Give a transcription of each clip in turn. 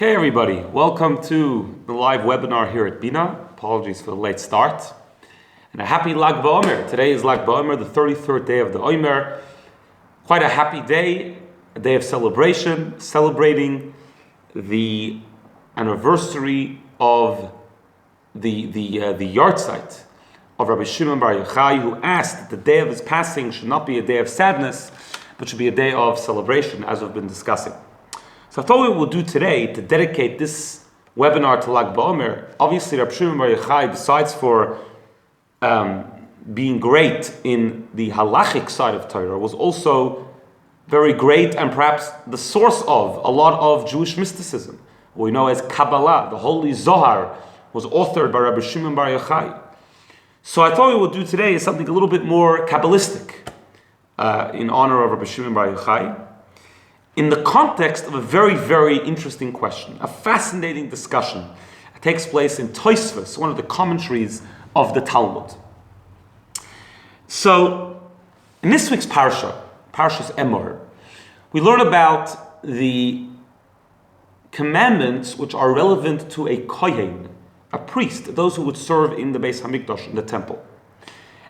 Hey everybody, welcome to the live webinar here at BINA. Apologies for the late start. And a happy Lag BaOmer. Today is Lag BaOmer, the 33rd day of the Omer. Quite a happy day, a day of celebration, celebrating the anniversary of the yahrzeit of Rabbi Shimon Bar Yochai, who asked that the day of his passing should not be a day of sadness, but should be a day of celebration, as we've been discussing. So I thought what we'll do today to dedicate this webinar to Lag BaOmer. Obviously, Rabbi Shimon Bar Yochai, besides for being great in the halachic side of Torah, was also very great and perhaps the source of a lot of Jewish mysticism, what we know as Kabbalah. The Holy Zohar was authored by Rabbi Shimon Bar Yochai. So I thought what we'll do today is something a little bit more Kabbalistic in honor of Rabbi Shimon Bar Yochai, in the context of a very, very interesting question, a fascinating discussion that takes place in Tosfos, one of the commentaries of the Talmud. So, in this week's Parshas Emor, we learn about the commandments which are relevant to a kohen, a priest, those who would serve in the Beis Hamikdash, in the temple.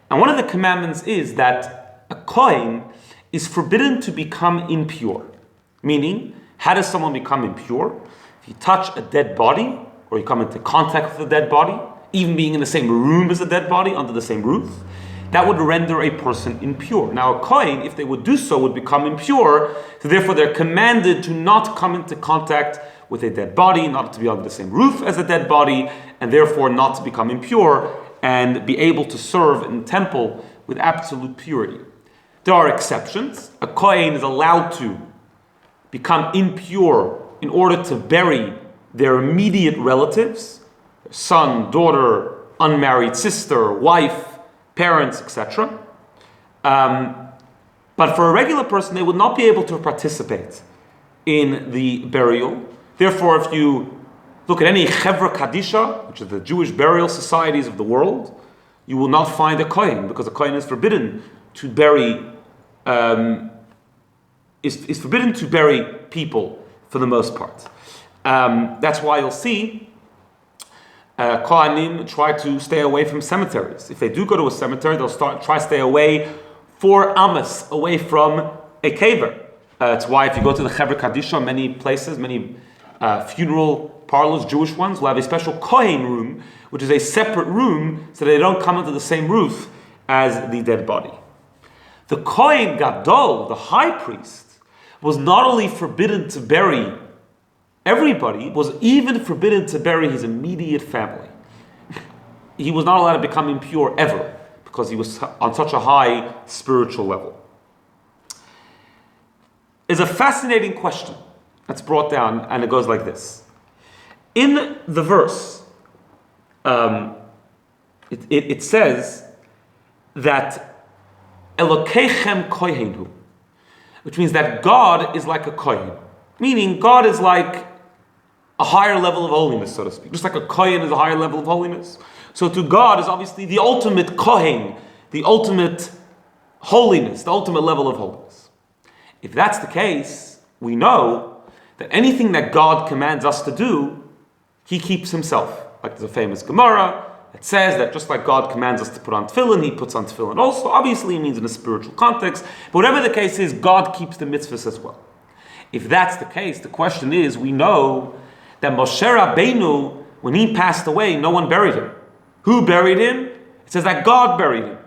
And one of the commandments is that a kohen is forbidden to become impure. Meaning, how does someone become impure? If you touch a dead body, or you come into contact with a dead body, even being in the same room as a dead body, under the same roof, that would render a person impure. Now, a kohen, if they would do so, would become impure, so therefore they're commanded to not come into contact with a dead body, not to be under the same roof as a dead body, and therefore not to become impure, and be able to serve in the temple with absolute purity. There are exceptions. A kohen is allowed to become impure in order to bury their immediate relatives, son, daughter, unmarried sister, wife, parents, etc. But for a regular person, they would not be able to participate in the burial. Therefore, if you look at any Chevra Kadisha, which is the Jewish burial societies of the world, you will not find a kohen, because a kohen is forbidden to bury is forbidden to bury people for the most part. That's why you'll see Kohanim try to stay away from cemeteries. If they do go to a cemetery, they'll try to stay away 4 amas away from a kever. That's why if you go to the Chevra Kadisha, many places, many funeral parlors, Jewish ones, will have a special Kohen room, which is a separate room so they don't come under the same roof as the dead body. The Kohen Gadol, the high priest, was not only forbidden to bury everybody, was even forbidden to bury his immediate family. He was not allowed to become impure ever, because he was on such a high spiritual level. It's a fascinating question that's brought down, and it goes like this. In the verse, it says that Elokeichem kohenu, which means that God is like a kohen. Meaning, God is like a higher level of holiness, so to speak. Just like a kohen is a higher level of holiness. So to God is obviously the ultimate kohen, the ultimate holiness, the ultimate level of holiness. If that's the case, we know that anything that God commands us to do, He keeps Himself. Like there's a famous Gemara, it says that just like God commands us to put on tefillin, He puts on tefillin also. Obviously, it means in a spiritual context. But whatever the case is, God keeps the mitzvahs as well. If that's the case, the question is, we know that Moshe Rabbeinu, when he passed away, no one buried him. Who buried him? It says that God buried him.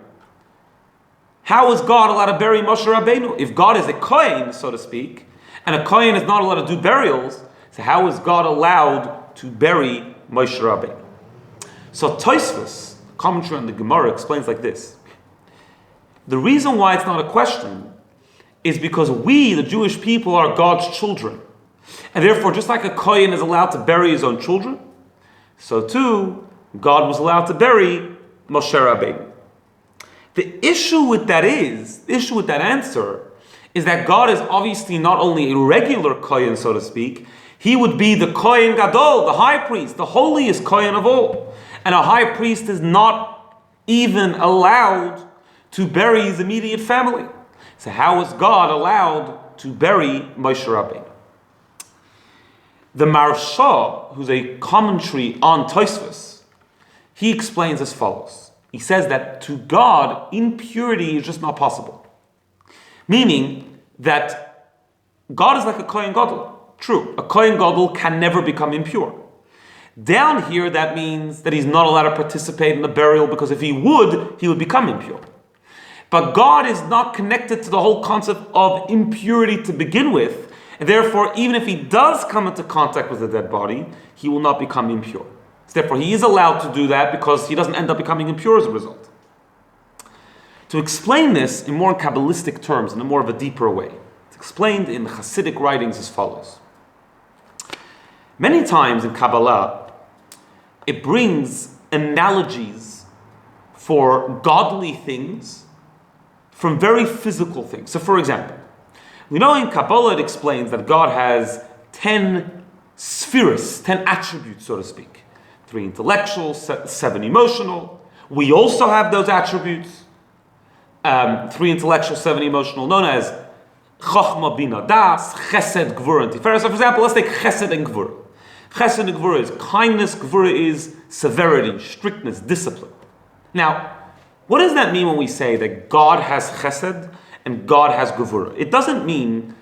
How is God allowed to bury Moshe Rabbeinu? If God is a kohen, so to speak, and a kohen is not allowed to do burials, so how is God allowed to bury Moshe Rabbeinu? So Tosfos, commentary on the Gemara, explains like this. The reason why it's not a question is because we, the Jewish people, are God's children. And therefore, just like a kohen is allowed to bury his own children, so too, God was allowed to bury Moshe Rabbeinu. The issue with that answer, is that God is obviously not only a regular kohen, so to speak, He would be the Kohen Gadol, the high priest, the holiest kohen of all. And a high priest is not even allowed to bury his immediate family. So how is God allowed to bury Moshe Rabbeinu? The Marsha, who's a commentary on Tosfos, he explains as follows. He says that to God, impurity is just not possible. Meaning that God is like a Kohen Gadol. True, a Kohen Gadol can never become impure. Down here, that means that he's not allowed to participate in the burial, because if he would become impure. But God is not connected to the whole concept of impurity to begin with, and therefore, even if he does come into contact with a dead body, he will not become impure. So therefore, he is allowed to do that because he doesn't end up becoming impure as a result. To explain this in more Kabbalistic terms, in a more of a deeper way, it's explained in Hasidic writings as follows. Many times in Kabbalah, it brings analogies for godly things from very physical things. So for example, we know in Kabbalah it explains that God has 10 spheres, 10 attributes, so to speak. 3 intellectual, 7 emotional. We also have those attributes. 3 intellectual, 7 emotional, known as Chochma, Bina, Das, Chesed, Gvura, and Tiferet. So for example, let's take Chesed and Gvura. Chesed and Gvura is kindness, Gvura is severity, strictness, discipline. Now, what does that mean when we say that God has Chesed and God has Gvura? It doesn't mean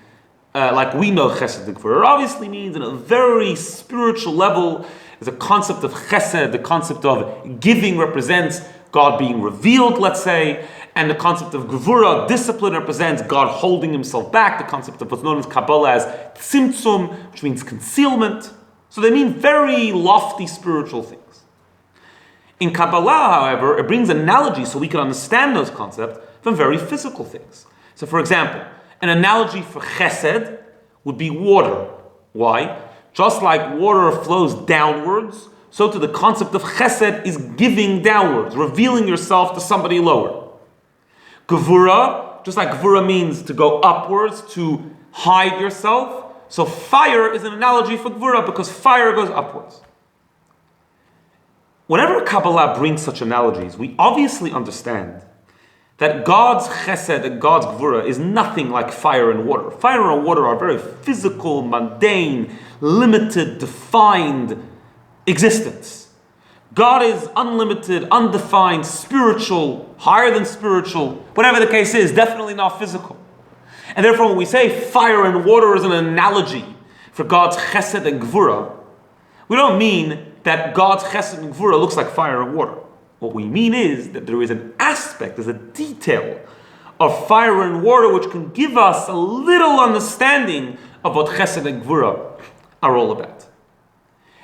like we know Chesed and Gvura. It obviously means in a very spiritual level, the concept of Chesed, the concept of giving represents God being revealed, let's say, and the concept of Gvura, discipline, represents God holding himself back, the concept of what's known in Kabbalah as Tzimtzum, which means concealment. So they mean very lofty spiritual things. In Kabbalah, however, it brings analogies so we can understand those concepts from very physical things. So for example, an analogy for Chesed would be water. Why? Just like water flows downwards, so to the concept of Chesed is giving downwards, revealing yourself to somebody lower. Gevura, just like Gevura means to go upwards, to hide yourself, so fire is an analogy for Gvura because fire goes upwards. Whenever Kabbalah brings such analogies, we obviously understand that God's Chesed and God's Gvura is nothing like fire and water. Fire and water are very physical, mundane, limited, defined existence. God is unlimited, undefined, spiritual, higher than spiritual, whatever the case is, definitely not physical. And therefore, when we say fire and water is an analogy for God's Chesed and Gvura, we don't mean that God's Chesed and Gvura looks like fire and water. What we mean is that there is an aspect, there's a detail of fire and water which can give us a little understanding of what Chesed and Gvura are all about.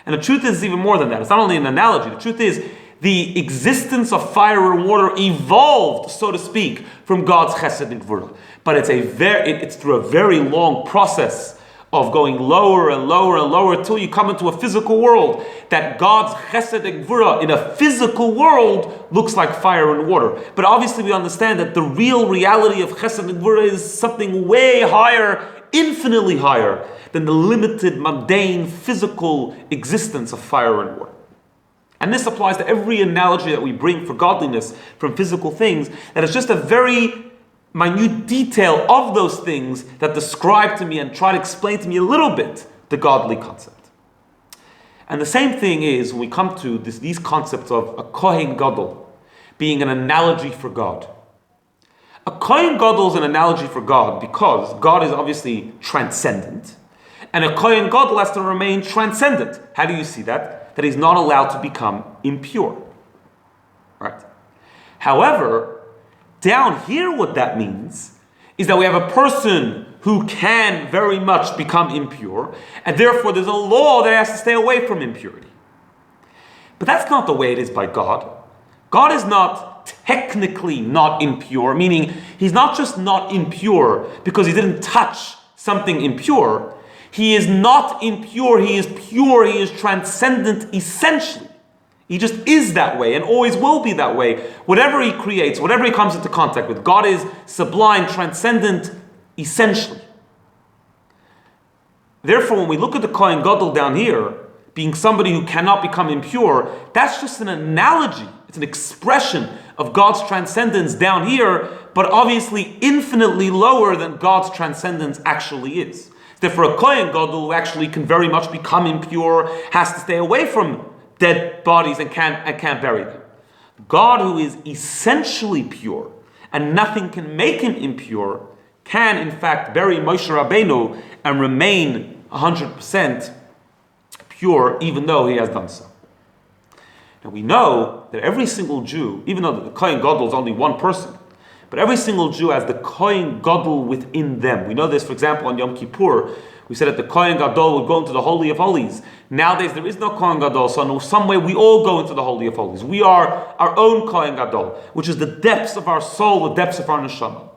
And the truth is even more than that. It's not only an analogy. The truth is the existence of fire and water evolved, so to speak, from God's Chesed and Gvura. But it's through a very long process of going lower and lower and lower until you come into a physical world, that God's Chesed and Gvura in a physical world looks like fire and water. But obviously we understand that the real reality of Chesed and Gvura is something way higher, infinitely higher than the limited, mundane, physical existence of fire and water. And this applies to every analogy that we bring for godliness from physical things, that is just a very minute detail of those things that describe to me and try to explain to me a little bit the godly concept. And the same thing is when we come to these concepts of a Kohen Gadol being an analogy for God. A Kohen Gadol is an analogy for God because God is obviously transcendent, and a Kohen Gadol has to remain transcendent. How do you see that? That he's not allowed to become impure. Right? However, down here what that means is that we have a person who can very much become impure, and therefore there's a law that has to stay away from impurity. But that's not the way it is by God. God is not technically not impure, meaning he's not just not impure because he didn't touch something impure. He is not impure, he is pure, he is transcendent essentially. He just is that way and always will be that way. Whatever he creates, whatever he comes into contact with, God is sublime, transcendent, essentially. Therefore, when we look at the Kohen Gadol down here, being somebody who cannot become impure, that's just an analogy. It's an expression of God's transcendence down here, but obviously infinitely lower than God's transcendence actually is. Therefore, a Kohen Gadol who actually can very much become impure has to stay away from dead bodies and can't bury them. God, who is essentially pure and nothing can make him impure, can in fact bury Moshe Rabbeinu and remain 100% pure, even though he has done so. Now we know that every single Jew, even though the Kohen Gadol is only one person, but every single Jew has the Kohen Gadol within them. We know this, for example, on Yom Kippur. We said that the Kohen Gadol would go into the Holy of Holies. Nowadays there is no Kohen Gadol, so in some way we all go into the Holy of Holies. We are our own Kohen Gadol, which is the depths of our soul, the depths of our neshama.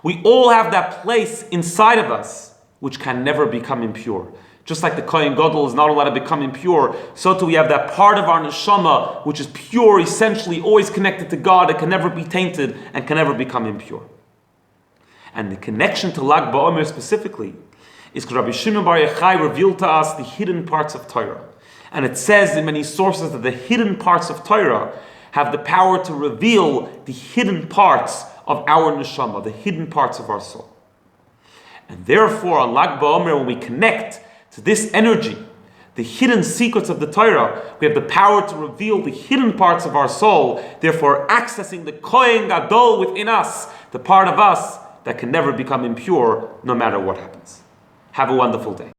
We all have that place inside of us which can never become impure. Just like the Kohen Gadol is not allowed to become impure, so too we have that part of our neshama which is pure, essentially always connected to God, that can never be tainted and can never become impure. And the connection to Lag BaOmer specifically is because Rabbi Shimon Bar Yochai revealed to us the hidden parts of Torah. And it says in many sources that the hidden parts of Torah have the power to reveal the hidden parts of our neshama, the hidden parts of our soul. And therefore on Lag BaOmer, when we connect to this energy, the hidden secrets of the Torah, we have the power to reveal the hidden parts of our soul, therefore accessing the Kohen Gadol within us, the part of us that can never become impure no matter what happens. Have a wonderful day.